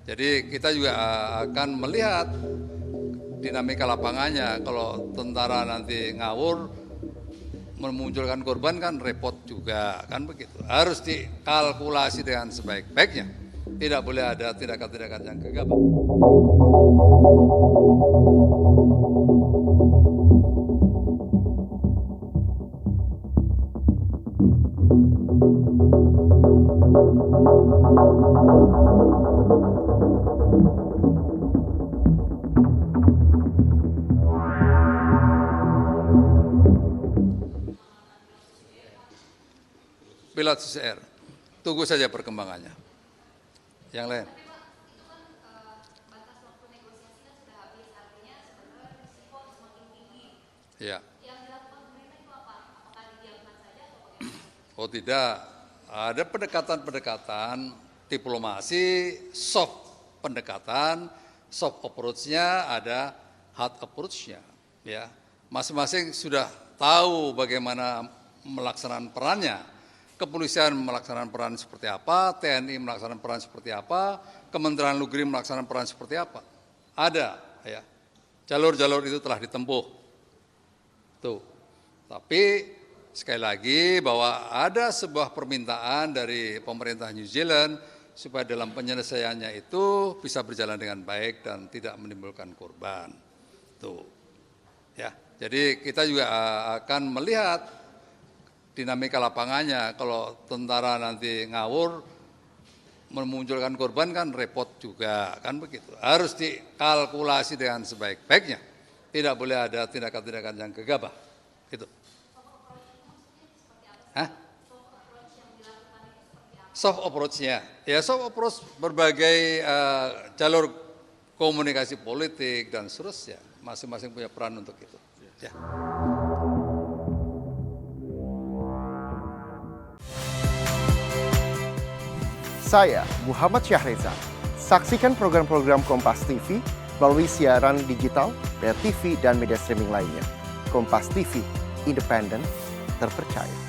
Jadi kita juga akan melihat dinamika lapangannya. Kalau tentara nanti ngawur, memunculkan korban kan repot juga, kan begitu. Harus dikalkulasi dengan sebaik-baiknya. Tidak boleh ada tindakan-tindakan yang gegabah. Pilot CCR, tunggu saja perkembangannya. Yang lain. Ya. Oh tidak, ada pendekatan-pendekatan diplomasi, soft pendekatan, soft approach-nya, ada hard approach-nya. Ya, masing-masing sudah tahu bagaimana melaksanakan perannya. Kepolisian melaksanakan peran seperti apa, TNI melaksanakan peran seperti apa, Kementerian Luar Negeri melaksanakan peran seperti apa. Ada, ya. Jalur-jalur itu telah ditempuh. Tuh. Tapi sekali lagi bahwa ada sebuah permintaan dari pemerintah New Zealand supaya dalam penyelesaiannya itu bisa berjalan dengan baik dan tidak menimbulkan korban. Tuh. Ya. Jadi kita juga akan melihat dinamika lapangannya. Kalau tentara nanti ngawur, memunculkan korban kan repot juga, kan begitu. Harus dikalkulasi dengan sebaik-baiknya. Tidak boleh ada tindakan-tindakan yang gegabah. Gitu. Hah? Soft approach-nya. Ya, soft approach berbagai jalur komunikasi politik dan seterusnya. Masing-masing punya peran untuk itu. Ya. Saya Muhammad Syahreza. Saksikan program-program Kompas TV melalui siaran digital, pay TV, dan media streaming lainnya. Kompas TV, independen, terpercaya.